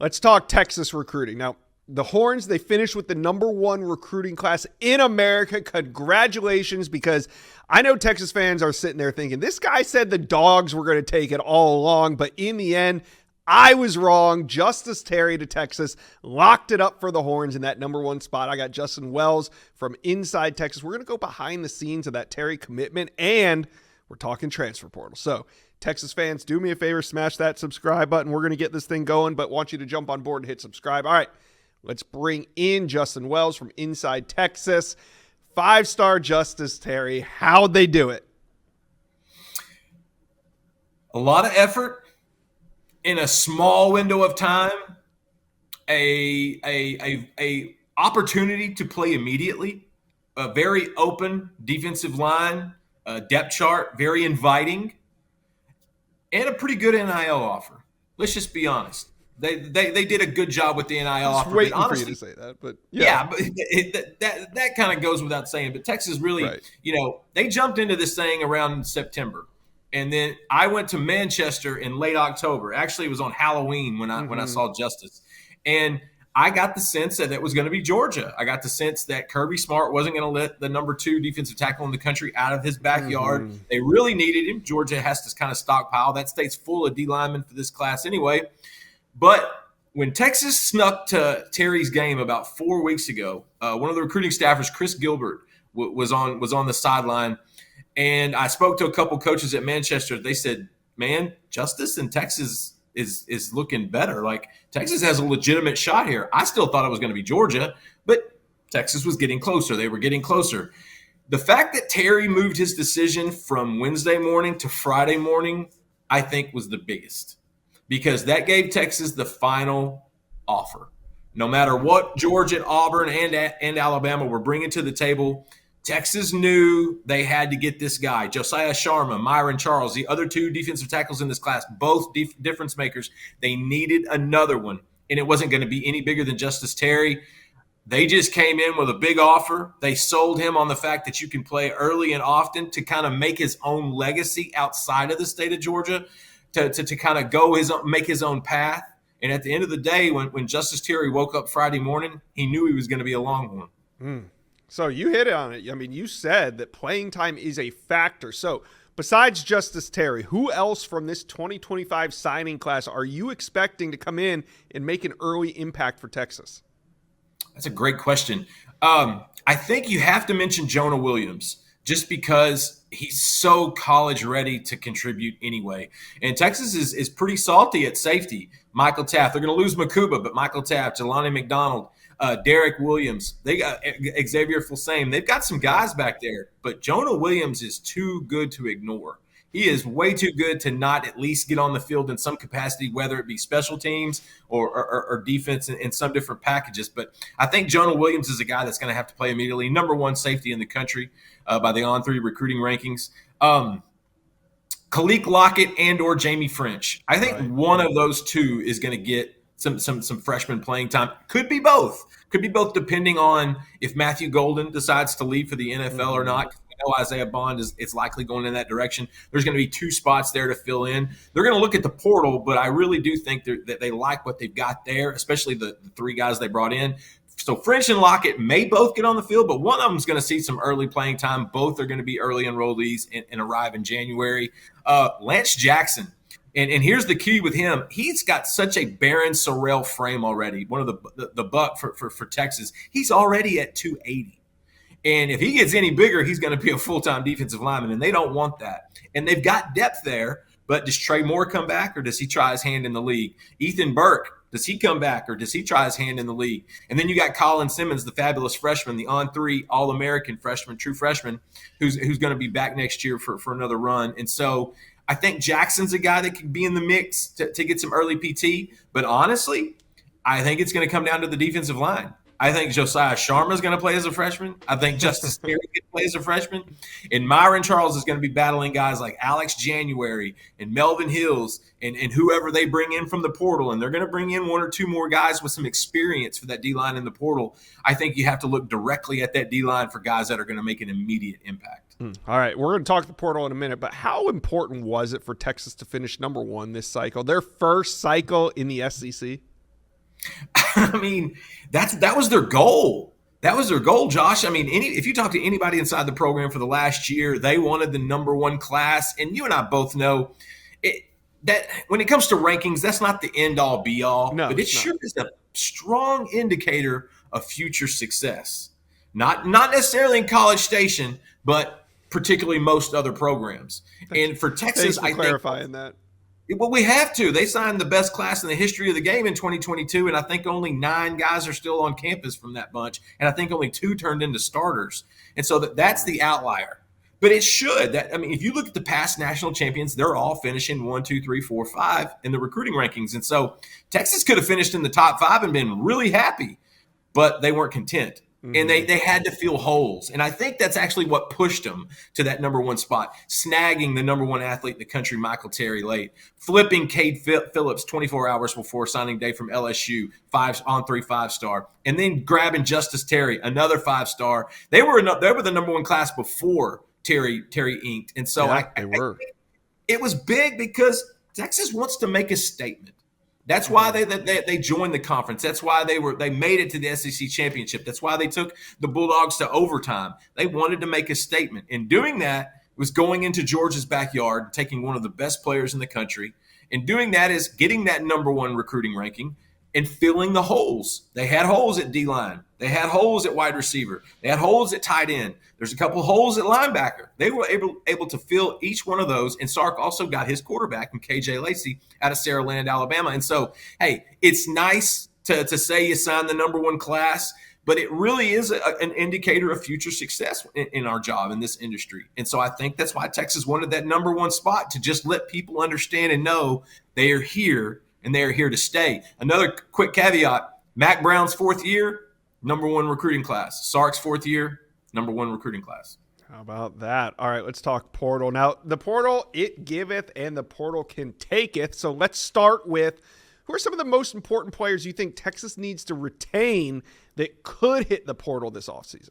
Let's talk Texas recruiting. Now, the Horns, they finished with the #1 recruiting class in America. Congratulations, because I know Texas fans are sitting there thinking, this guy said the Dogs were going to take it all along, but in the end, I was wrong. Justice Terry to Texas locked it up for the Horns in that #1 spot. I got Justin Wells from inside Texas. We're going to go behind the scenes of that Terry commitment, and we're talking transfer portal. So, Texas fans, do me a favor, smash that subscribe button. We're going to get this thing going, but want you to jump on board and hit subscribe. All right, let's bring in Justin Wells from inside Texas. 5-star Justice Terry. How'd they do it? A lot of effort in a small window of time. A opportunity to play immediately. A very open defensive line, depth chart, very inviting. And a pretty good NIL offer. Let's just be honest. They did a good job with the NIL offer. Waiting honestly, for you to say that, but but that kind of goes without saying. But Texas really, right. They jumped into this thing around September, and then I went to Manchester in late October. Actually, it was on Halloween when I saw Justice, and I got the sense that it was going to be Georgia. I got the sense that Kirby Smart wasn't going to let the #2 defensive tackle in the country out of his backyard. They really needed him. Georgia has to kind of stockpile. That state's full of D linemen for this class anyway. But when Texas snuck to Terry's game about 4 weeks ago, one of the recruiting staffers, Chris Gilbert, was on the sideline. And I spoke to a couple coaches at Manchester. They said, man, Justice in Texas is looking better. Like, Texas has a legitimate shot here. I still thought it was going to be Georgia, but Texas was getting closer. They were getting closer. The fact that Terry moved his decision from Wednesday morning to Friday morning, I think, was the biggest, because that gave Texas the final offer. No matter what Georgia, Auburn, and Alabama were bringing to the table, Texas knew they had to get this guy, Josiah Sharma, Myron Charles, the other 2 defensive tackles in this class, both difference makers. They needed another one, and it wasn't going to be any bigger than Justice Terry. They just came in with a big offer. They sold him on the fact that you can play early and often to kind of make his own legacy outside of the state of Georgia, to kind of make his own path. And at the end of the day, when Justice Terry woke up Friday morning, he knew he was going to be a Longhorn. So you hit on it. I mean, you said that playing time is a factor. So besides Justice Terry, who else from this 2025 signing class are you expecting to come in and make an early impact for Texas? That's a great question. I think you have to mention Jonah Williams, just because he's so college ready to contribute anyway. And Texas is pretty salty at safety. Michael Taft. They're going to lose Makuba, but Michael Taft, Jelani McDonald, Derek Williams, they got Xavier Fulsame. They've got some guys back there, but Jonah Williams is too good to ignore. He is way too good to not at least get on the field in some capacity, whether it be special teams or defense in some different packages. But I think Jonah Williams is a guy that's going to have to play immediately. #1 safety in the country by the On3 recruiting rankings. Khalik Lockett and or Jamie French. I think one of those 2 is going to get some freshman playing time. Could be both. Could be both, depending on if Matthew Golden decides to leave for the NFL or not. We know Isaiah Bond is likely going in that direction. There's going to be 2 spots there to fill in. They're going to look at the portal, but I really do think that they like what they've got there, especially the 3 guys they brought in. So French and Lockett may both get on the field, but one of them is going to see some early playing time. Both are going to be early enrollees and arrive in January. Lance Jackson. And here's the key with him. He's got such a barren Sorrell frame already, one of the buck for Texas. He's already at 280. And if he gets any bigger, he's going to be a full-time defensive lineman, and they don't want that. And they've got depth there, but does Trey Moore come back, or does he try his hand in the league? Ethan Burke, does he come back, or does he try his hand in the league? And then you got Colin Simmons, the fabulous freshman, the On3 All-American freshman, true freshman, who's going to be back next year for another run. And so I think Jackson's a guy that could be in the mix to get some early PT. But honestly, I think it's going to come down to the defensive line. I think Josiah Sharma is going to play as a freshman. I think Justice Terry can play as a freshman. And Myron Charles is going to be battling guys like Alex January and Melvin Hills and whoever they bring in from the portal. And they're going to bring in 1 or 2 more guys with some experience for that D-line in the portal. I think you have to look directly at that D-line for guys that are going to make an immediate impact. All right, we're going to talk the portal in a minute, but how important was it for Texas to finish #1 this cycle, their first cycle in the SEC? I mean, that was their goal. That was their goal, Josh. I mean, if you talk to anybody inside the program for the last year, they wanted the number one class. And you and I both know that when it comes to rankings, that's not the end all be all, No, but it sure is a strong indicator of future success. Not necessarily in College Station, but particularly most other programs. And for Texas, I think clarifying that. Well, we have to. They signed the best class in the history of the game in 2022, and I think only 9 guys are still on campus from that bunch, and I think only 2 turned into starters. And so that's the outlier. But it should. If you look at the past national champions, they're all finishing 1, 2, 3, 4, 5 in the recruiting rankings. And so Texas could have finished in the top 5 and been really happy, but they weren't content. And they had to fill holes. And I think that's actually what pushed them to that number one spot, snagging the number one athlete in the country, Michael Terry, late, flipping Cade Phillips 24 hours before signing day from LSU, 5-on-3 5-star, and then grabbing Justice Terry, another 5-star. They were the number one class before Terry inked. And so it was big because Texas wants to make a statement. That's why they joined the conference. That's why they made it to the SEC championship. That's why they took the Bulldogs to overtime. They wanted to make a statement. In doing that, it was going into Georgia's backyard, taking one of the best players in the country. And doing that is getting that number one recruiting ranking and filling the holes. They had holes at D-line. They had holes at wide receiver. They had holes at tight end. There's a couple holes at linebacker. They were able to fill each one of those. And Sark also got his quarterback in KJ Lacey out of Saraland, Alabama. And so, hey, it's nice to say you signed the number one class, but it really is an indicator of future success in our job in this industry. And so I think that's why Texas wanted that number one spot, to just let people understand and know they are here and they are here to stay. Another quick caveat, Mac Brown's 4th year, number one recruiting class. Sark's 4th year, number one recruiting class. How about that? All right, let's talk portal. Now, the portal, it giveth, and the portal can taketh. So let's start with, who are some of the most important players you think Texas needs to retain that could hit the portal this offseason?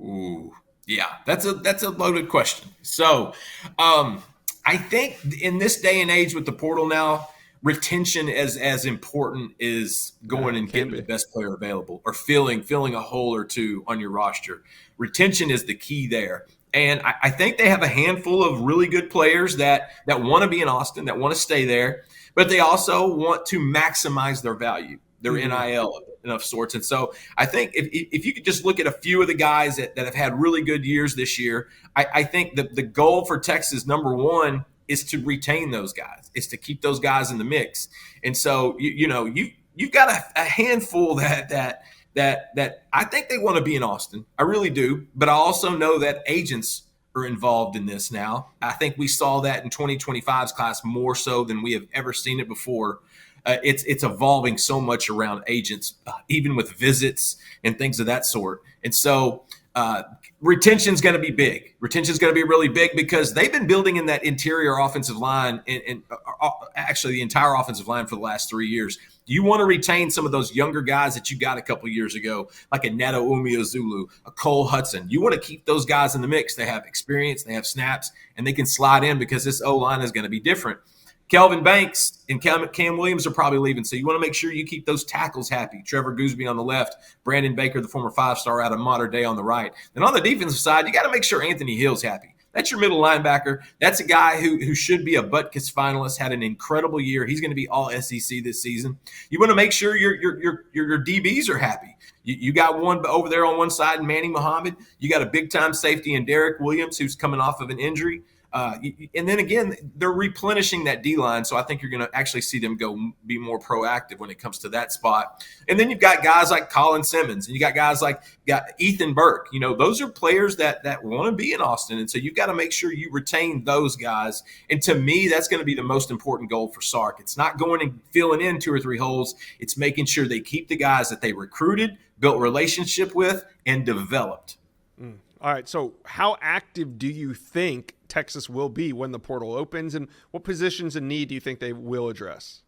Ooh, yeah, that's a loaded question. So I think in this day and age with the portal now, retention as important as going and getting the best player available or filling a hole or two on your roster. Retention is the key there. And I think they have a handful of really good players that want to be in Austin, that want to stay there, but they also want to maximize their value, their NIL of sorts. And so I think if you could just look at a few of the guys that have had really good years this year, I think the goal for Texas, number one, is to retain those guys, is to keep those guys in the mix. And so, you've got a handful that I think they want to be in Austin. I really do. But I also know that agents are involved in this now. I think we saw that in 2025's class more so than we have ever seen it before. It's evolving so much around agents, even with visits and things of that sort. And so retention is going to be big. Retention is going to be really big because they've been building in that interior offensive line and actually the entire offensive line for the last 3 years. You want to retain some of those younger guys that you got a couple of years ago, like a Neto Umeozulu, a Cole Hudson. You want to keep those guys in the mix. They have experience, they have snaps, and they can slide in because this O-line is going to be different. Kelvin Banks and Cam Williams are probably leaving, so you want to make sure you keep those tackles happy. Trevor Gooseby on the left, Brandon Baker, the former 5-star out of Mater Dei, on the right. Then on the defensive side, you got to make sure Anthony Hill's happy. That's your middle linebacker. That's a guy who should be a Butkus finalist, had an incredible year. He's going to be all SEC this season. You want to make sure your DBs are happy. You got one over there on one side, Manny Muhammad. You got a big-time safety in Derek Williams, who's coming off of an injury. And then again, they're replenishing that D-line, so I think you're going to actually see them be more proactive when it comes to that spot. And then you've got guys like Colin Simmons, and you got guys like Ethan Burke. Those are players that want to be in Austin, and so you've got to make sure you retain those guys. And to me, that's going to be the most important goal for Sark. It's not going and filling in 2 or 3 holes. It's making sure they keep the guys that they recruited, built relationship with, and developed. All right, so how active do you think Texas will be when the portal opens, and what positions in need do you think they will address?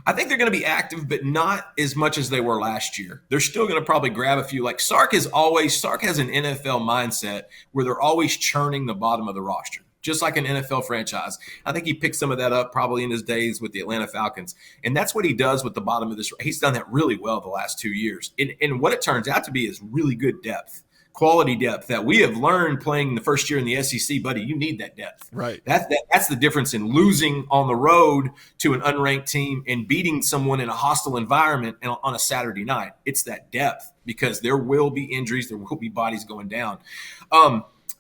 I think they're going to be active, but not as much as they were last year. They're still going to probably grab a few. Like Sark has an NFL mindset where they're always churning the bottom of the roster. just like an NFL franchise. I think he picked some of that up probably in his days with the Atlanta Falcons. And that's what he does with the bottom of this. He's done that really well the last 2 years. And what it turns out to be is really good depth, quality depth that we have learned playing the first year in the SEC, buddy. You need that depth. Right. That's the difference in losing on the road to an unranked team and beating someone in a hostile environment on a Saturday night. It's that depth, because there will be injuries. There will be bodies going down.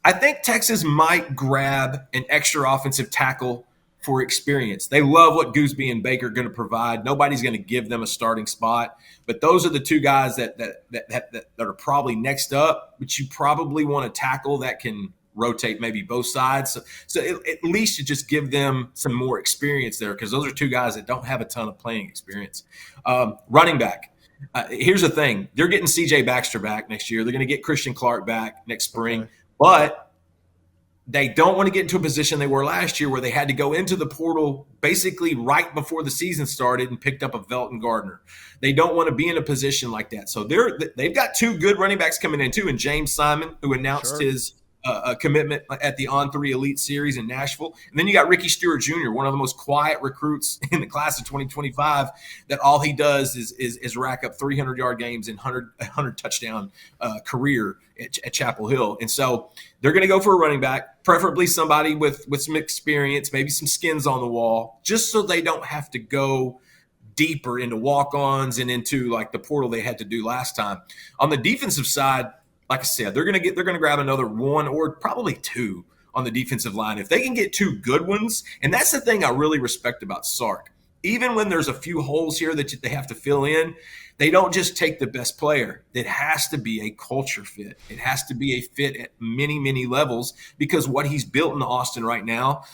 I think Texas might grab an extra offensive tackle for experience. They love what Gooseby and Baker are going to provide. Nobody's going to give them a starting spot, but those are the two guys that are probably next up. But you probably want a tackle that can rotate maybe both sides. So at least you just give them some more experience there, because those are two guys that don't have a ton of playing experience. Running back. Here's the thing. They're getting C.J. Baxter back next year. They're going to get Christian Clark back next spring. Okay. But they don't want to get into a position they were last year where they had to go into the portal basically right before the season started and picked up a Velton Gardner. They don't want to be in a position like that. So they've got two good running backs coming in too, and James Simon, who announced his commitment at the On3 Elite Series in Nashville. And then you got Ricky Stewart Jr., one of the most quiet recruits in the class of 2025, that all he does is rack up 300-yard games and 100 touchdown career at Chapel Hill. And so they're going to go for a running back, preferably somebody with some experience, maybe some skins on the wall, just so they don't have to go deeper into walk-ons and into like the portal they had to do last time. On the defensive side, like I said, they're going to grab another one or probably two on the defensive line. If they can get two good ones, and that's the thing I really respect about Sark. Even when there's a few holes here that they have to fill in, they don't just take the best player. It has to be a culture fit. It has to be a fit at many, many levels, because what he's built in Austin right now,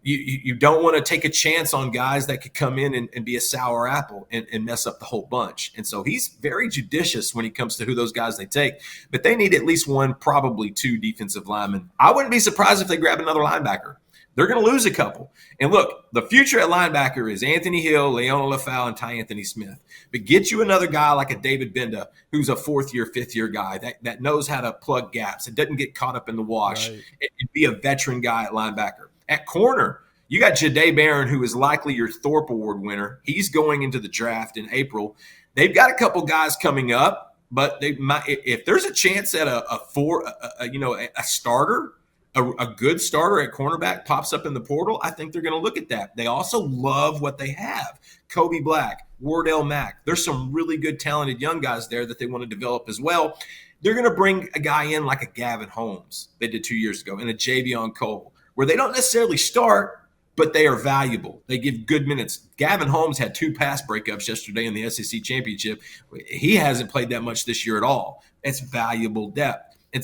you don't want to take a chance on guys that could come in and be a sour apple and mess up the whole bunch. And so he's very judicious when it comes to who those guys they take. But they need at least one, probably two defensive linemen. I wouldn't be surprised if they grab another linebacker. They're going to lose a couple. And look, the future at linebacker is Anthony Hill, Leona Lafau, and Ty Anthony Smith. But get you another guy like a David Benda, who's a fourth-year, fifth-year guy that knows how to plug gaps and doesn't get caught up in the wash, right, and be a veteran guy at linebacker. At corner, you got Jahdae Barron, who is likely your Thorpe Award winner. He's going into the draft in April. They've got a couple guys coming up, but they might, if there's a chance that a starter, a good starter at cornerback pops up in the portal, I think they're going to look at that. They also love what they have. Kobe Black, Wardell Mack. There's some really good, talented young guys there that they want to develop as well. They're going to bring a guy in like a Gavin Holmes they did 2 years ago, and a Javion Cole, where they don't necessarily start, but they are valuable. They give good minutes. Gavin Holmes had 2 pass breakups yesterday in the SEC championship. He hasn't played that much this year at all. It's valuable depth. And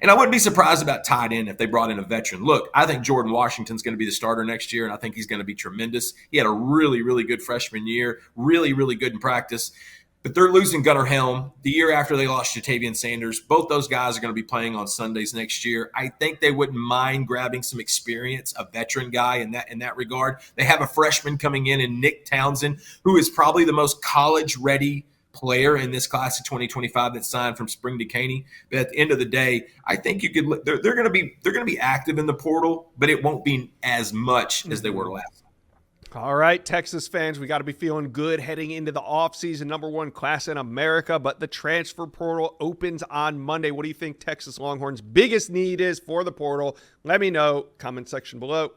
I wouldn't be surprised about tight end if they brought in a veteran. Look, I think Jordan Washington's going to be the starter next year, and I think he's going to be tremendous. He had a really, really good freshman year, really, really good in practice. But they're losing Gunnar Helm the year after they lost Jatavian Sanders. Both those guys are going to be playing on Sundays next year. I think they wouldn't mind grabbing some experience, a veteran guy in that regard. They have a freshman coming in Nick Townsend, who is probably the most college-ready player in this class of 2025 that signed from Spring Decaney. But at the end of the day, I think you could. They're going to be active in the portal, but it won't be as much as they were last. All right, Texas fans, we got to be feeling good heading into the offseason. Number 1 class in America, but the transfer portal opens on Monday. What do you think Texas Longhorns' biggest need is for the portal? Let me know. Comment section below.